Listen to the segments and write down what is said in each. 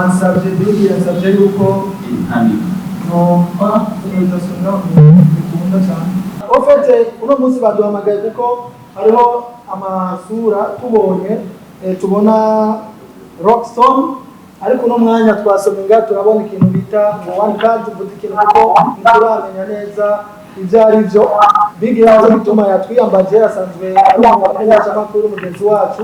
yansabye Big yansabye yuko no bikunda cyane ofete uno munsi baduhamagaye kuko hariho amasura tubona Rockstone ariko uno mwanya twasomye turabona ikintu bita one card vuga ikintu kuko nturamenya neza ibyo ari byo Big yaje bituma yatwiyambaje asanzwe abanyamaguru makuru mugenzi wacu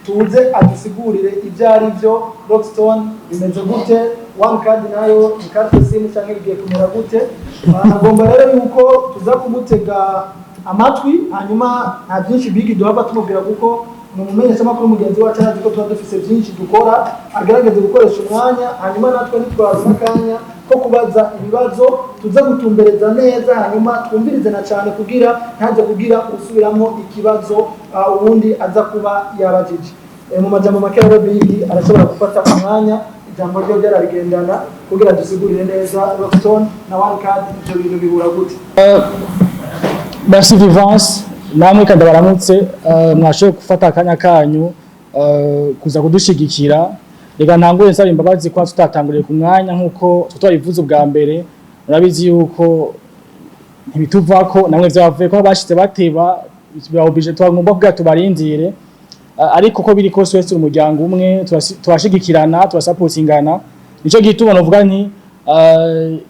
tuze adusigurire ibyo ari byo Rockstone bimeze gute one card nayo ni carte simu cyangwa igiye kumera gute agomba rero yuko tuza kumutega amatwi hanyuma nta byinshi Big duhava tumubwira kuko numumenyesha makuru mugenzi wacu arazi ko tuba dufise byinshi dukora agerageze gukoresha umwanya hanyuma natwe nitwaza akanya ko kubaza ibibazo tuza gutumbereza neza hanyuma twumvirize na cyane kugira ntaje kugira usubiramo ikibazo ubundi aza kuba yabajije mu majambo make rero Big arashobora gufata umwanya ijambo ryo ryaragendana kugira dusigurire neza Rockstone na one card ibyo bintu bihura gute. Merci Vivance namwe kandi baramutse mwashoboye gufata akanya kanyu kuza kudushigikira rega ntangure nsaba imbabazi kwa tutatanguriye ku mwanya nkuko tutarivuze ubwa mbere murabizi yuko ntibituvako namwe vyavuye ko bashitse bateba byabobije twagomba kugira tubarindire ariko ko biri kose wese umuryango umwe turashigikirana turasupportingana nico gituma novuga nti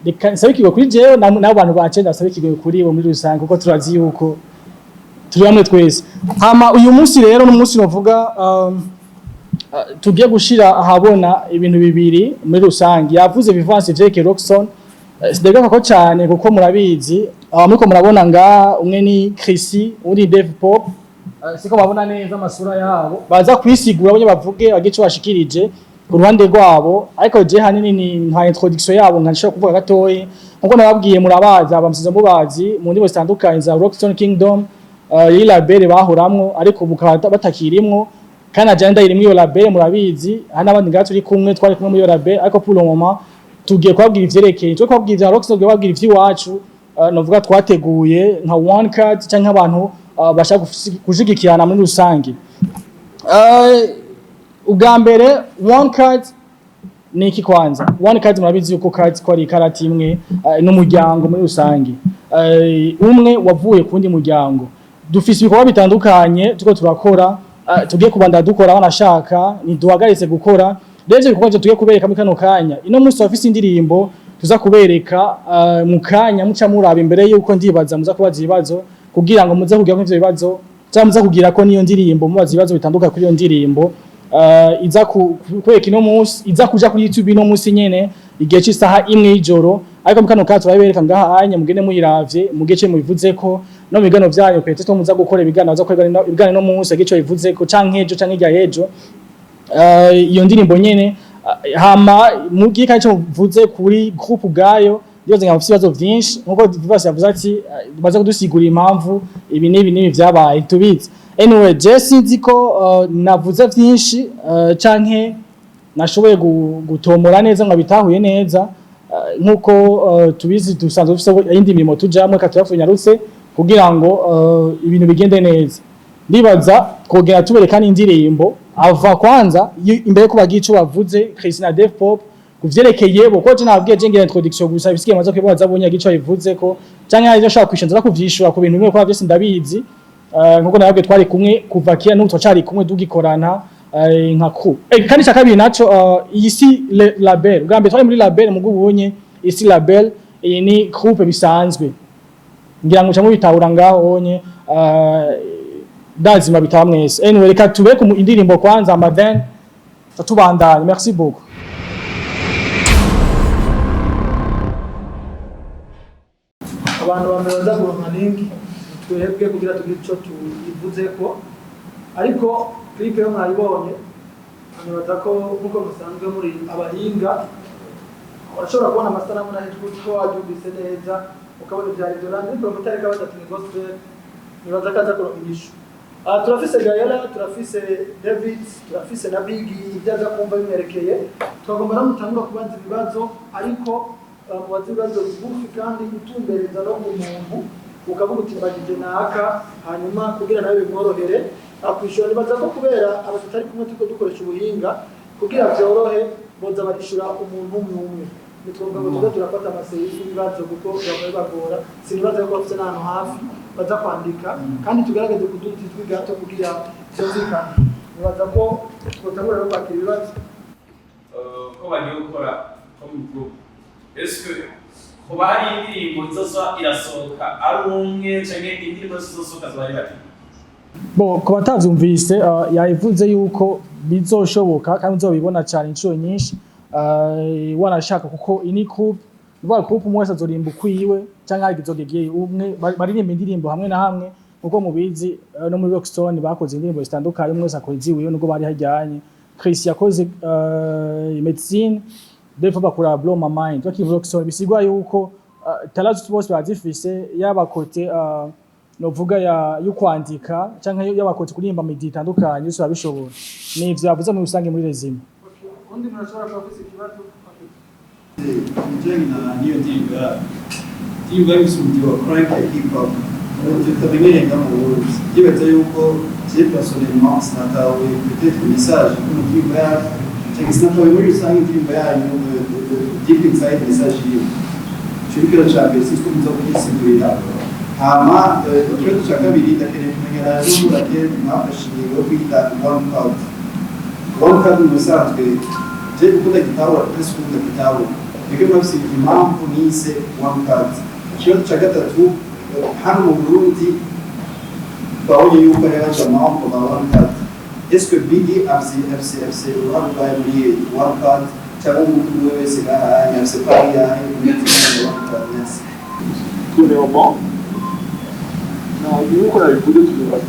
reka nsabikirwe kuri jewe n'abantu bacenda nsabikirwe kuri bo muri rusange kuko turazi yuko turi hamwe twese hama uyu munsi rero n'umunsi novuga tugiye gushira ahabona ibintu bibiri muri rusange yavuze Vivance Jake Rockstone sidega ko cyane kuko murabizi muriko murabona nga umwe ni Chrissy uri Dave Pop siko babona neza amasura yabo baza kwisigura abanye bavuge bagice bashikirije ku ruhande rwabo ariko je hanini ni nta introduction yabo nkanshaka kuvuga gatoyi nkuko nababwiye murabaza bamusize mubazi mu ndimo zitandukanye za Rockstone Kingdom iyi label bahoramwo ariko bukaba batakirimwo kandi agenda irimwe iyo label murabizi hana abandi ngato turi kumwe twari kumwe muri iyo label ariko pour le moment tugiye kwabwira ivyerekeye cyo kwabwira Rockstone tugiye kwabwira ivy'iwacu novuga twateguye nka one card cyangwa abantu bashaka kujigikirana muri rusange ubwa mbere one card ni iki kwanza one card murabizi yuko card ko ari karati imwe n'umuryango muri rusange umwe wavuye kundi muryango dufise ibikorwa bitandukanye tuko turakora tugiye kubanda dukora banashaka ni duhagaritse gukora rero ibikorwa byo tugiye kubereka muri kano kanya ino munsi wafise indirimbo tuza kubereka mu kanya muca muraba imbere yuko ndibaza muza kubaza ibibazo kugira ngo muze kugira ivyo bibazo cyangwa muze kugira ko niyo ndirimbo mubaza ibibazo bitandukanye kuri iyo ndirimbo iza kwereka ino munsi iza kuja kuri YouTube ino munsi nyene igihe cy'isaha imwe y'ijoro ariko mukano kacu babereka ngaha anya mugene muyiravye mugece mubivuze ko no migano vyanyu pete to muza gukora ibigano baza kwega ibigano no munsi gico bivuze ko canke hejo canke ijya hejo iyo ndirimbo nyene hama mugiye kandi cyo mvuze kuri groupe gayo yoze ngafite ibibazo byinshi nkuko Vivance yavuze ati baza kudusigura impamvu ibi nibi vyabaye tubizi anyway Jesse nziko navuze byinshi canke nashoboye gutomora neza ngo bitahuye neza nkuko tubizi dusanzwe dufite indi mirimo tujamwe katurafunyarutse kugira ngo ibintu bigende neza ndibaza kogera tuberekana indirimbo ava kwanza imbere ko bagico bavuze Christina Dave Pop kuvyerekeye bo ko je nabwiye je ngira introduction gusa bisikiye maze kwibaza bonye gico bivuze ko canke ari shaka kwishinza kuvyishura ku bintu bimwe ko byose ndabizi nkuko nabwiye twari kumwe kuva kiya n'utwo cari kumwe dugikorana nka ku kandi cyakabiri naco iyi si label ugambe twari muri label mu gubunye isi label iyi ni groupe bisanzwe ngira ngo cyangwa bitahura ngaho onye dazima bitamwese anyway reka tubeke indirimbo kwanza amaden tatubandanye merci beaucoup. Abantu bameza kuronka link twebwe kugira tugire ico tuvuze ko ariko clip yo mwayibonye nibaza ko nkuko musanzwe muri abahinga urashobora kubona amasanamu na hejuru ko wabyumvise neza ukabona ibyari dorandi promotari kabatatu gospel nibaza kaza kuronka inyishu turafise Gaela turafise David turafise na Big ibyaza kumva bimerekeye twagomba namutangura kubanza ibibazo ariko mubaza ibibazo bigufi kandi utumbereza no ku muntu ukavuga uti mbagije naka hanyuma kugira nawe bimworohere akwishura nibaza ko kubera abatari kumwe tuko dukoresha ubuhinga kugira byorohe boza barishura umuntu umwe nitwoga ngo tuza turafata amaserivisi y'ibibazo kuko bamwe bagora sinibaza ko bafite n'ahantu hafi baza kwandika kandi tugaragaze kuduti twigato kugira cyozikana nibaza ko twotangura no kwakira ibibazo ko bagiye gukora comme group est-ce que kuba hari indirimbo izoza irasohoka ari umwe canke indirimbo zizosohoka zibari bati Bo ku batavyumvise yavuze yuko bizoshoboka kandi uzobibona cyane inshuro nyinshi wanashaka kuko ini group vuga group umwe wese azorimba kwiwe cyangwa hari gizogegeye umwe baririmba indirimbo hamwe na hamwe kuko mubizi no muri Rockstone bakoze indirimbo zitandukanye umwe wese akora iziwe nubwo bari hajyanye Chris yakoze medicine defo bakora blow my mind bakivuga Rockstone bisigwa yuko talatu bose bazifise yabakote novuga yo kwandika cyangwa yabakote kurimba mu ditandukanye yose babishobora nivyo yavuze mu rusange muri rezime undi murashobora kwafisa ikibazo Njeni na niyo ndirimbo y'umusumbyi wa crank hip hop tutamenyereye nga mu Burundi yibaza yuko je personnellement sinatawe peut-être message ku ndirimbo yacu cyangwa sinatawe muri rusange indirimbo yanyu deep inside message yiwe cyubikira cyane siko muzo kwisigurira hama ikibazo cya kabiri ndakeneye kumenyera n'umurage mwafashije wo kwita one card mu bisanzwe je gukunda gitabo ariko gukunda gitabo nige mwafise impamvu nise one card ikibazo cya gatatu hano mu Burundi babonye yuko ari abajamamvu ba one card est-ce que Biggie FCFC uruhare rwayo muri one card cyangwa umuntu wese gahanya afise pari yahe muri one card yes premièrement nous qu'on a écouté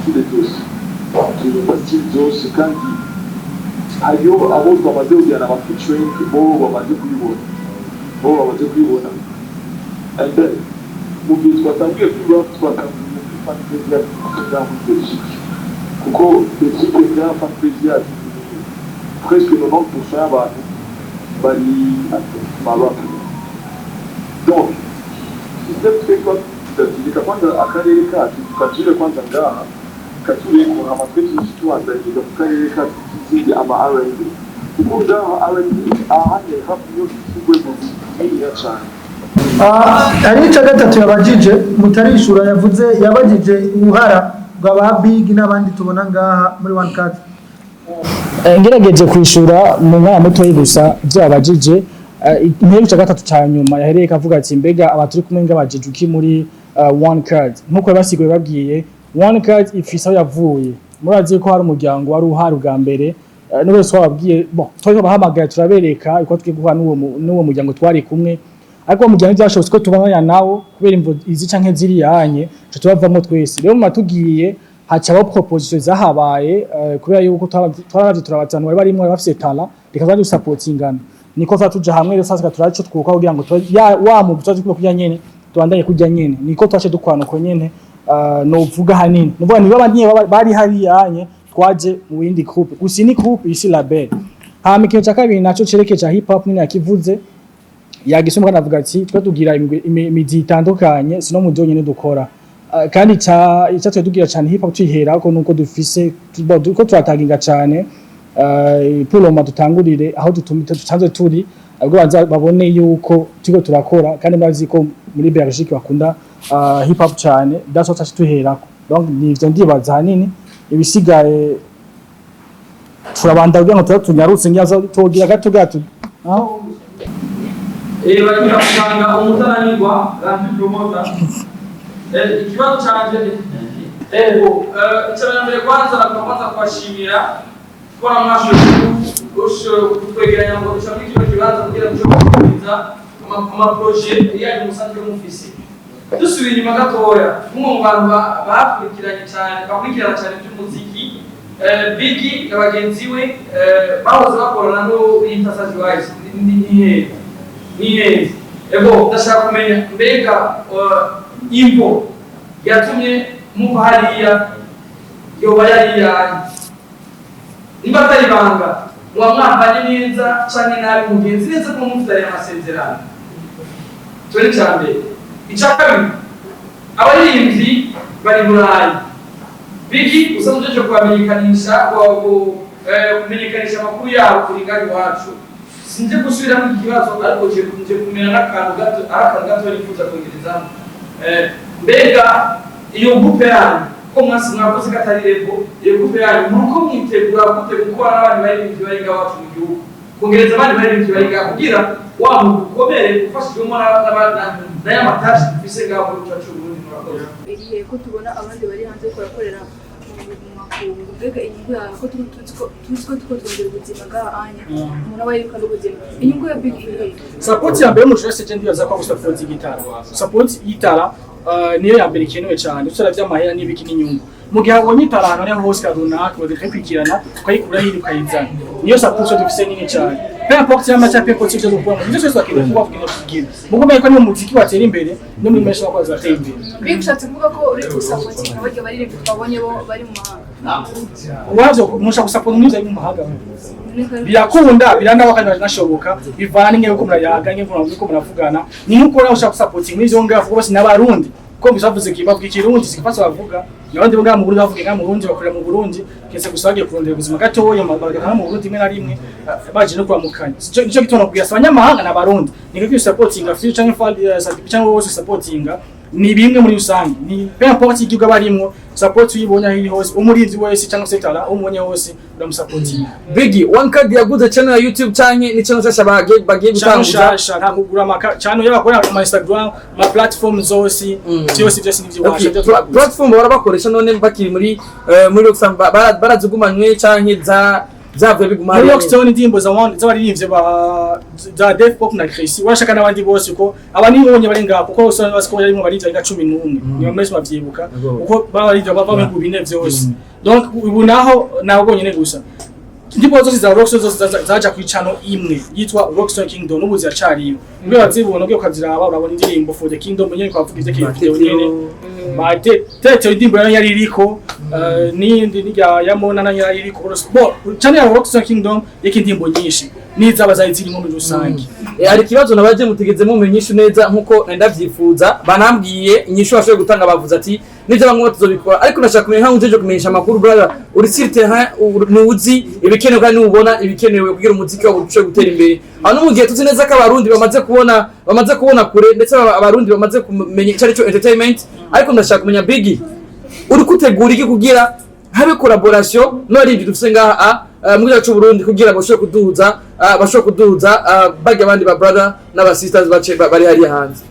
tous les deux style zose kandi hariyo abo bamaze kujyana ama featuring bo bamaze kuyibona and then mu gihe twatangiye kuba twakamenya fantasia kugira ngo Belgique kuko Belgique ya fantasia presque 90% y'abantu bari Maroc donc système fait quoi tukatika kwanza akarere kacu tukajire kwanza ngaha katuri ku amatwe tuanza ku karere kacu kizindi ama R&B kuko ngaha R&B ahanye hafi yo kigwe mu ya cyane ari cya gatatu yabajije mutarishura yavuze yabajije uruhara rw'aba Big n'abandi tubona ngaha muri one card ngerageje kwishura mu mwanya muto gusa byabajije intego cya gatatu cya nyuma yahereye kavuga ati mbega abaturi kumwe ngabajije uki muri one card nkuko basigoye babwiye one card ifisa aho yavuye murazi ko hari umuryango wari uhari bwa mbere n'ubwo twababwiye bon twaje bahamagaye turabereka uko twiguha n'uwo muryango twari kumwe ariko umuryango byashobotse ko tubana nawo kubera imvo izi canke ziri yanye cyo tubavamo twese rero matugiye hacaho proposition zahabaye kubera yuko twaraje turabatanu bari barimwe bafite talent rikaza du supportingana niko tuja hamwe rero sasa turaco twuka kugira ngo wa mu twaje kujya nyene tubandanye kujya nyene niko twaje dukwana ko nyene no vuga hanini nuvuga niba abanye bari hari yanye twaje mu yindi group gusa ni group isi label hama ikintu cya kabiri naco cerekeje hip hop nyine yakivuze yagisumba kanavuga ati twa tugira imidi itandukanye sino mu byo nyene dukora kandi icyo tugira cyane hip hop twihera ko nuko dufise ko turataginga cyane puloma dutangurire aho dutanze turi ubwo banza babone yuko tigo turakora kandi bazi ko muri Belgique bakunda hip hop cyane daso tashi tuherako donc nivyo ndibaza hanini ibisigaye turabanda kugira ngo tunyarutse nyazo togira gato bagira kuganga umutananirwa kandi promota ikibazo cyanje icyambere kwanza nakomeza kubashimira kora mwashoboye kutwegeranya ngo dushake ikintu kibanza kugira ngo tukomeze ama projet yaje musanzwe mufise dusubira inyuma gatoya mu bantu bakurikiranye cyane by'umuziki Biggie abagenzi we bahoze bakorana no Intersazi Wise ni ego ndashaka kumenya mbega imvo yatumye muva hariya yoba yariya nimba atari banga mwamwambanye neza cyane nabi mugenzi neza ko mufitanye amasezerano turi cyane icakabiri abaririmbyi bari Burayi Biggie usanzwe cyo kubamenyekanisha kumenyekanisha amakuru yabo kuri ngari wacu sinje gusubiramo ikibazo ariko nje kumera n'akantu gato nifuza kongerezamo mbega iyo groupe yanyu ko mwasi mwakoze katarirepo iyo groupe yanyu nuko mwitegura gute gukora n'abandi baririmbyi bari ngaho mu gihugu kongereza abandi baririmbyi bari ngaho kugira wa mukomere ufashijwemo n'ayamatashi dufise ngaho mu gihugu cy'u Burundi murakoze igihe ko tubona abandi bari hanze ko bakorera mu makungu mbega inyungu yawe ko tuzi ko twongera ubuzima bw'abanya umuntu aba yiruka n'ubuzima inyungu ya Big support ya mbere mushobora se ndi yaza ko support y'igitara support y'itara niyo ya mbere ikenewe cyane usara by'amahera n'ibiki n'inyungu mu gihe abonye itara ahantu ari hose runaka bagakwikirana ukayikura hiri ukayizana niyo support dufise nini cyane peu importe ya match peu importe cyo gukora ibyo cyose bakiriye kuba kugira kugira mukomeye ko ni umuziki watera imbere no muri mesha kwa za tera imbere Big ushatse kuvuga ko uri gusapotinga baryo bari twabonye bo bari mu mahanga wazo mushaka gusapota mwiza mu mahanga birakunda biranda bakanye nashoboka bivana n'inge ko murayaga n'inge ko muravugana ni nuko nawe ushaka gusapotinga muri zo ngaho bose n'abarundi ko bisavuze kibavuga ikirundi sikifasa bavuga yabandi bwa mu Burundi bavuga mu Burundi bakorera mu Burundi kese gusagiye kurondera ubuzima gatoya magana mu Burundi rimwe na rimwe baje no kwamukanya nico gitona kugira abanyamahanga n'abarundi niko supportinga future cyangwa wose supportinga ni bimwe muri rusange ni peu importe igihugu barimwo support uyibonye aho hose umurinzi wese cyangwa sector umunye wose uramusupportinga Biggie one card yaguze channel ya YouTube canke ni channel shasha bagiye gutanguza nta kugura maka channel y'abakora ku Instagram ma platform zose byose nivyo washa platform barabakoresha none bakiri muri Luxembourg barazugumanywe canke zavuye biguma muri Rockstone ndimbo z'abaririmbye za Def Pop na Chris urashaka n'abandi bose ko abanibonye bari ngaho kuko usanga basiko yarimo barije nga 11 niyo mwese mavyibuka uko barije bava mu bine vyose donc ubu naho nabonye gusa ndipo zose za Rockstone zose zaja ku channel imwe yitwa Rockstone Kingdom n'ubuzi yacariyo ubwo bazibona ubwo ukaziraba urabona indirimbo for the Kingdom nyene kwavuga ivyo video nyene bate tete indirimbo yari iriko n'indi nijya yamona na yari iriko bo channel ya Rockstone Kingdom yake indirimbo nyinshi nizaba zirimo muri rusange ari kibazo nabaje mutegeze mu menyisho neza nkuko ndavyifuza banambwiye inyisho bashoye gutanga bavuze ati nivyo bamwe tuzobikora ariko nashaka kumenya nka unjeje kumenyesha makuru brother uri sirte nuzi ibikenewe kandi ubona ibikenewe kugira umuziki wawe ushoye gutera imbere hano mu gihe tuzi neza ko abarundi bamaze kubona kure ndetse abarundi bamaze kumenya icyo cyo entertainment ariko ndashaka kumenya Biggie uri kutegura iki kugira habe collaboration no ari ibyo dufise ngaha mu gihugu cy'u Burundi kugira bashobore kuduza bage abandi ba brother n'aba sisters bari hari hanze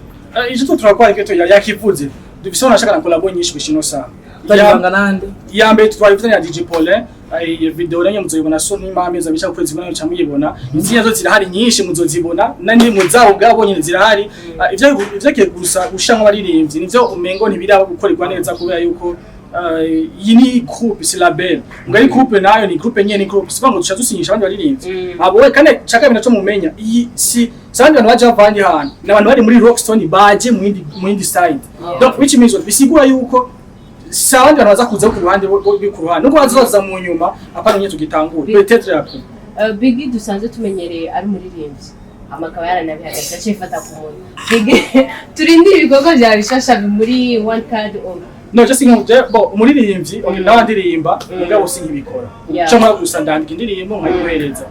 icyo turakora iketo yakivuze dufise nashaka na collabo nyinshi bishino sa yanga nande ya mbere twari ya DJ Paulin video ranye muzobona so n'imameza bica kwezi bana cyangwa yibona inziya zo zirahari nyinshi muzozibona nani muzaho bwabonye zirahari ivyo gusa ushanwa baririmbyi nivyo umengo ntibira gukorerwa neza kubera yuko iyi ni groupe c'est label ngari groupe nayo ni groupe nyene ni groupe sibango dushatusinyisha abandi baririmbyi abo we kane chaka binacho mumenya iyi si sandi abantu baje bavanye hano n'abantu bari muri Rockstone baje mu indi side donc which means bisigura yuko sandi abantu baza kuza ku ruhande ku ruhande nuko bazoza mu nyuma apana nyine tugitangura peut-être après Biggie dusanze tumenyereye ari muririmbyi amakaba yaranabihagaze acifata ku muntu Biggie turindira ibikorwa bya bishasha muri one card on no just umuririmbyi n'abandirimba mugabo sinkibikora cyo gusa ndandika indirimbo nkayikohereza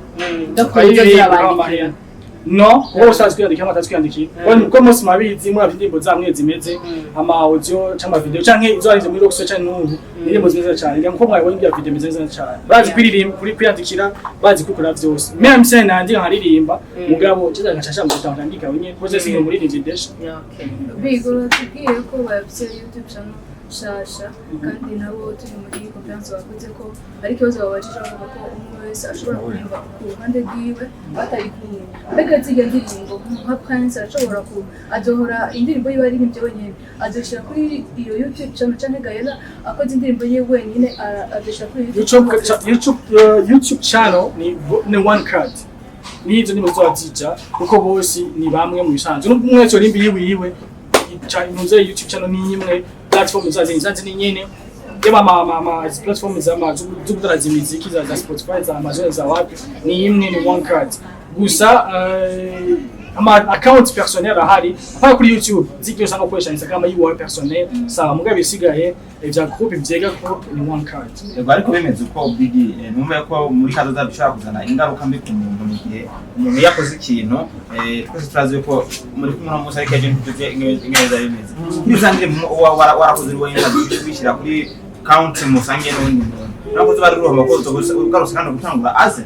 no wose azwiyandikira amatazwiyandikira ko mose mabizi muri abindirimbo zamwe zimeze ama audio cyangwa video canke izo arize muri Rockstone cyane n'ubu indirimbo zimeze cyane ngira mwabonye ibya video zimeze cyane bazi kwiririmba kuri kwiyandikira bazi kwikora vyose même si nandi nkaririmba mugabo kiza ngashasha mu gutandika wenye koze singe muri ndidesha Biggie tugiye ko babise YouTube channel shasha kandi nabo turi muri conference bavuze ko ari kibazo babajije bavuga ko umwe wese ashobora kurimba ku ruhande rwiwe batari kumwe mbega ziga ndirimbo nka Prince ashobora ku adohora indirimbo yiwe ari nk'ibyo wenyine adoshira kuri iyo YouTube channel cyane Gayela akoze indirimbo ye wenyine adoshira kuri YouTube channel ni one card nizo ni muzozija kuko bose ni bamwe mu bisanzwe n'umwe cyo rimbi yiwe cyane YouTube channel ni imwe platform zanze ni nyene yama platform z'ugutaraza imiziki za Spotify za Amazon za wapi ni imwe ni one card gusa ama accounts personnel ahari apana kuri YouTube zikyo usanga ukoresha Instagram yiwawe personnel sawa mugabe bisigaye vya groupe vyega ko ni one card. Ego ariko bemeze uko bigi numva ko muri kazoza bishaka kuzana ingaruka mbi ku muntu mu gihe umuntu yakoze ikintu twese turazi ko muri kumwe n'umuntu ariko agent tuze ingeza bimeze. Bizandire warakoze ruwa ingaruka bishira kuri account musangiye n'undi muntu. Nakoze bari ruhomba ko ugarutse kandi gutangura aze.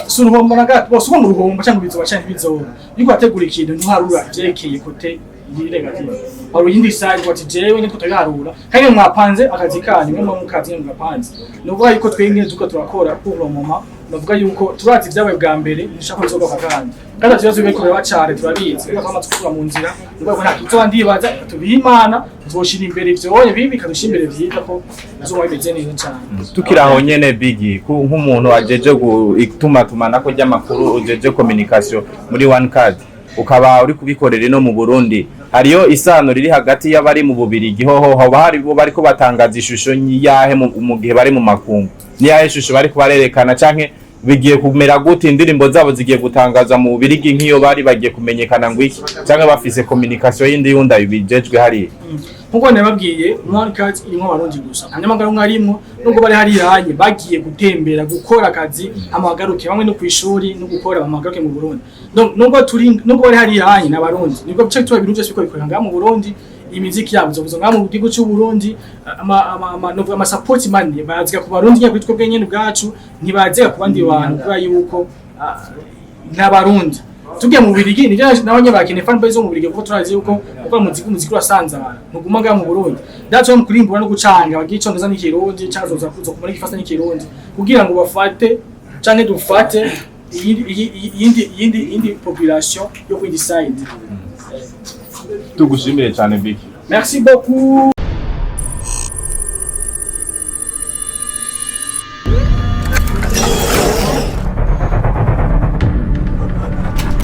Suruhomba naga bose mu ruhomba cyangwa bizo bacanye bizo. Yuko ategura ikintu ntiharura vyerekeye kote negative. Aro yindi side what jewe niko tagarura. Kandi mwapanze akazi kanyu mwe mukazi mwapanze. Nuvuga yuko twenge tuko turakora pour le moment. Navuga yuko turazi vyabaye bwa mbere nishaka nzoga kakandi. Kandi tuyazo beko bacare turabizi. Reka kama tukura mu nzira. Nuvuga ko nta kizo ndibaza tubihimana tuzoshira imbere vyonye bibi kadushimbere vyiza ko uzoba bimeze neza cyane. Tukiraho nyene bigi nk'umuntu ajeje gutuma tumanako ry'amakuru ujeje communication muri one card ukaba uri kubikorera no mu Burundi hariyo isano riri hagati y'abari mu Bubirigi hoho haba hari bo bariko batangaza ishusho yahe mu gihe bari mu makungu ni yahe ishusho bari kubarerekana canke bigiye kumera gute indirimbo zabo zigiye gutangaza mu Bubirigi nk'iyo bari bagiye kumenyekana ngo iki canke bafise communication yindi yunda bijejwe hari nkuko nababwiye one card irimo abarundi gusa hanyamagara mwarimo nubwo bari hari yanye bagiye gutembera gukora akazi amagaruke bamwe no kwishuri no gukora amagaruke mu Burundi nubwo bari hari yanye n'abarundi nibwo bice tuba ibintu byose bikorera ngaha mu Burundi imiziki yabo zo ngaha mu gihugu cy'u Burundi ama support money baziga ku barundi nyako twitwe bwenyene bwacu ntibaziga ku bandi bantu kuri yuko n'abarundi tugiye mu Birigi ni nabanye bakene fan base mu Birigi kuko turazi yuko ukora muziki urasanzara nuguma ngaha mu Burundi datwe mu kurimbura no gucanga bagicondoza n'ikirundi cyazoza kuzo kumara gifasa n'ikirundi kugira ngo bafate canke dufate yindi population yo ku decide. Tugushimire cyane Big. Merci beaucoup.